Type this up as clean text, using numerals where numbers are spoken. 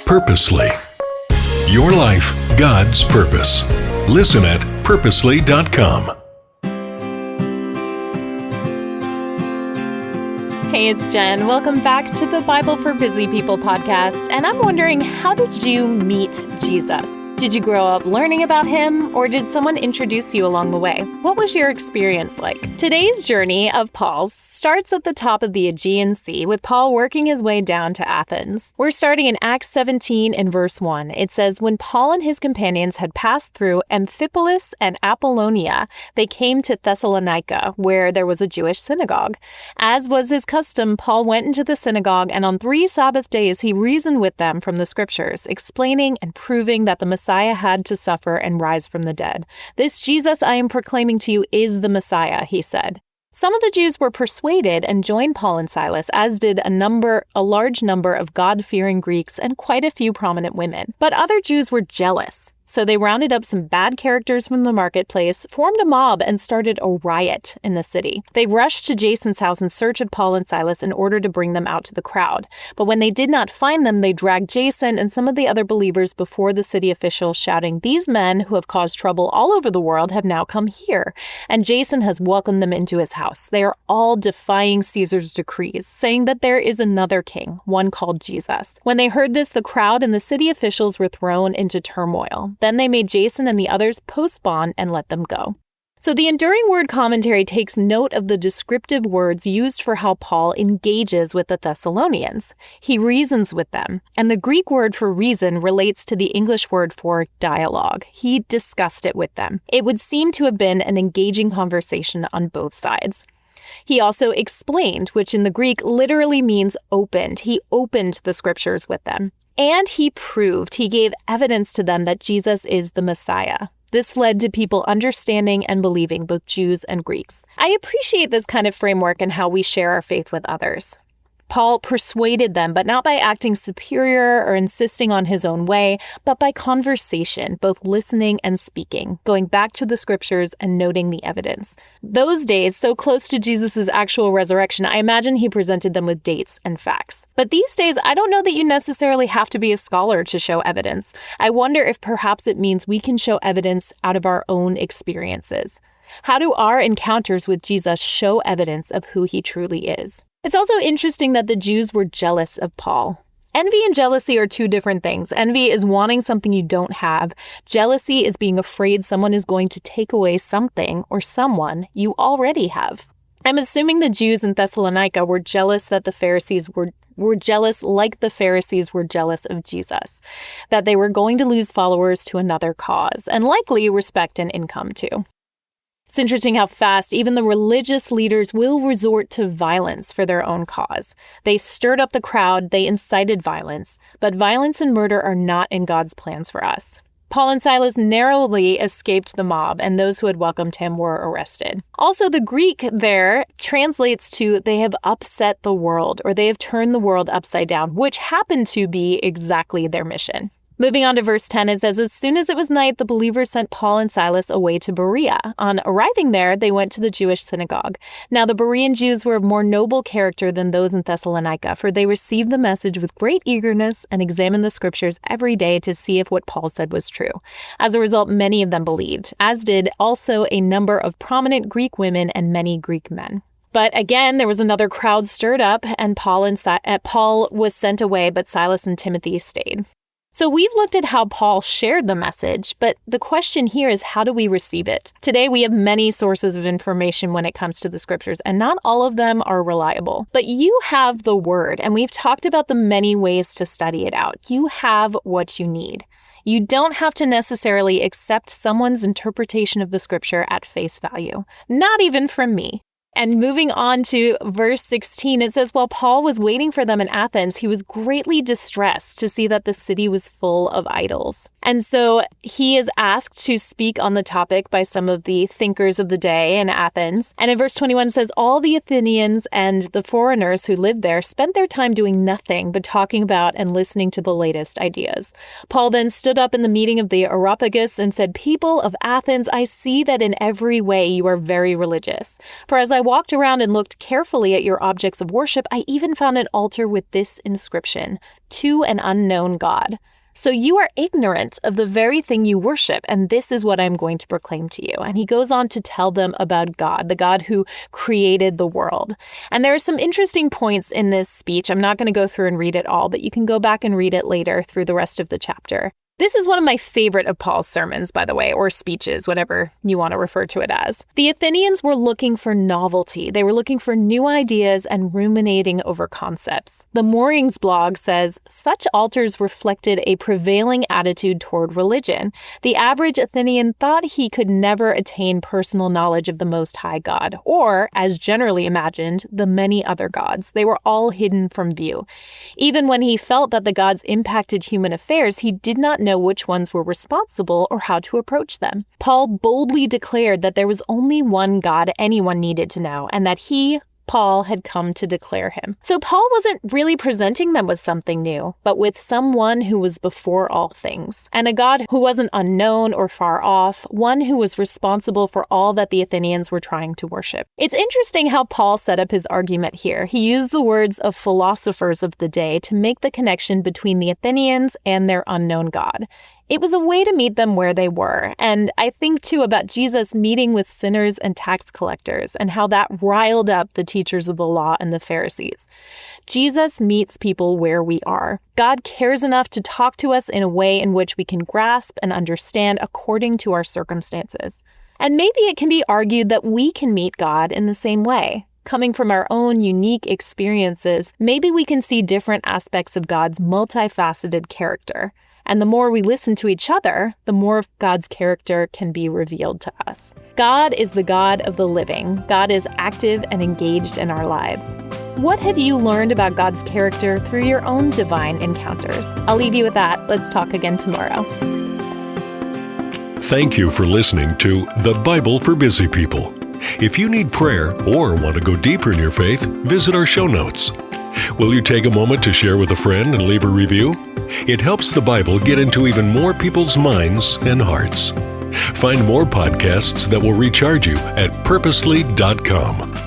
Purposely. Your life, God's purpose. Listen at purposely.com. Hey, it's Jen. Welcome back to the Bible for Busy People podcast. And I'm wondering, how did you meet Jesus? Did you grow up learning about him, or did someone introduce you along the way? What was your experience like? Today's journey of Paul's starts at the top of the Aegean Sea, with Paul working his way down to Athens. We're starting in Acts 17 and verse 1. It says, "When Paul and his companions had passed through Amphipolis and Apollonia, they came to Thessalonica, where there was a Jewish synagogue. As was his custom, Paul went into the synagogue, and on 3 Sabbath days he reasoned with them from the scriptures, explaining and proving that the Messiah had to suffer and rise from the dead. This Jesus I am proclaiming to you is the Messiah," he said. Some of the Jews were persuaded and joined Paul and Silas, as did a large number of God-fearing Greeks and quite a few prominent women. But other Jews were jealous. So they rounded up some bad characters from the marketplace, formed a mob, and started a riot in the city. They rushed to Jason's house in search of Paul and Silas in order to bring them out to the crowd. But when they did not find them, they dragged Jason and some of the other believers before the city officials, shouting, "These men who have caused trouble all over the world have now come here, and Jason has welcomed them into his house. They are all defying Caesar's decrees, saying that there is another king, one called Jesus." When they heard this, the crowd and the city officials were thrown into turmoil. Then they made Jason and the others post bond and let them go. So the Enduring Word Commentary takes note of the descriptive words used for how Paul engages with the Thessalonians. He reasons with them, and the Greek word for reason relates to the English word for dialogue. He discussed it with them. It would seem to have been an engaging conversation on both sides. He also explained, which in the Greek literally means opened. He opened the scriptures with them. And he proved, he gave evidence to them that Jesus is the Messiah. This led to people understanding and believing, both Jews and Greeks. I appreciate this kind of framework and how we share our faith with others. Paul persuaded them, but not by acting superior or insisting on his own way, but by conversation, both listening and speaking, going back to the scriptures and noting the evidence. Those days, so close to Jesus' actual resurrection, I imagine he presented them with dates and facts. But these days, I don't know that you necessarily have to be a scholar to show evidence. I wonder if perhaps it means we can show evidence out of our own experiences. How do our encounters with Jesus show evidence of who he truly is? It's also interesting that the Jews were jealous of Paul. Envy and jealousy are two different things. Envy is wanting something you don't have. Jealousy is being afraid someone is going to take away something or someone you already have. I'm assuming the Jews in Thessalonica were jealous that the Pharisees were jealous like the Pharisees were jealous of Jesus, that they were going to lose followers to another cause, and likely respect and income too. It's interesting how fast even the religious leaders will resort to violence for their own cause. They stirred up the crowd, they incited violence, but violence and murder are not in God's plans for us. Paul and Silas narrowly escaped the mob, and those who had welcomed him were arrested. Also, the Greek there translates to "they have upset the world," or "they have turned the world upside down," which happened to be exactly their mission. Moving on to verse 10, it says, "As soon as it was night, the believers sent Paul and Silas away to Berea. On arriving there, they went to the Jewish synagogue. Now the Berean Jews were of more noble character than those in Thessalonica, for they received the message with great eagerness and examined the scriptures every day to see if what Paul said was true. As a result, many of them believed, as did also a number of prominent Greek women and many Greek men." But again, there was another crowd stirred up, and Paul was sent away, but Silas and Timothy stayed. So we've looked at how Paul shared the message, but the question here is, how do we receive it? Today, we have many sources of information when it comes to the scriptures, and not all of them are reliable. But you have the word, and we've talked about the many ways to study it out. You have what you need. You don't have to necessarily accept someone's interpretation of the scripture at face value, not even from me. And moving on to verse 16, it says, "While Paul was waiting for them in Athens, he was greatly distressed to see that the city was full of idols." And so he is asked to speak on the topic by some of the thinkers of the day in Athens. And in verse 21 says, all the Athenians and the foreigners who lived there spent their time doing nothing but talking about and listening to the latest ideas. Paul then stood up in the meeting of the Areopagus and said, people of Athens, I see that in every way you are very religious. For as I walked around and looked carefully at your objects of worship, I even found an altar with this inscription, to an unknown God. So you are ignorant of the very thing you worship, and this is what I'm going to proclaim to you. And he goes on to tell them about God, the God who created the world. And there are some interesting points in this speech. I'm not going to go through and read it all, but you can go back and read it later through the rest of the chapter. This is one of my favorite of Paul's sermons, by the way, or speeches, whatever you want to refer to it as. The Athenians were looking for novelty. They were looking for new ideas and ruminating over concepts. The Moorings blog says, such altars reflected a prevailing attitude toward religion. The average Athenian thought he could never attain personal knowledge of the Most High God, or, as generally imagined, the many other gods. They were all hidden from view. Even when he felt that the gods impacted human affairs, he did not know which ones were responsible or how to approach them. Paul boldly declared that there was only one God anyone needed to know, and that he, Paul, had come to declare him. So Paul wasn't really presenting them with something new, but with someone who was before all things, and a God who wasn't unknown or far off, one who was responsible for all that the Athenians were trying to worship. It's interesting how Paul set up his argument here. He used the words of philosophers of the day to make the connection between the Athenians and their unknown God. It was a way to meet them where they were. And I think, too, about Jesus meeting with sinners and tax collectors and how that riled up the teachers of the law and the Pharisees. Jesus meets people where we are. God cares enough to talk to us in a way in which we can grasp and understand according to our circumstances. And maybe it can be argued that we can meet God in the same way. Coming from our own unique experiences, maybe we can see different aspects of God's multifaceted character. And the more we listen to each other, the more of God's character can be revealed to us. God is the God of the living. God is active and engaged in our lives. What have you learned about God's character through your own divine encounters? I'll leave you with that. Let's talk again tomorrow. Thank you for listening to The Bible for Busy People. If you need prayer or want to go deeper in your faith, visit our show notes. Will you take a moment to share with a friend and leave a review? It helps the Bible get into even more people's minds and hearts. Find more podcasts that will recharge you at purposely.com.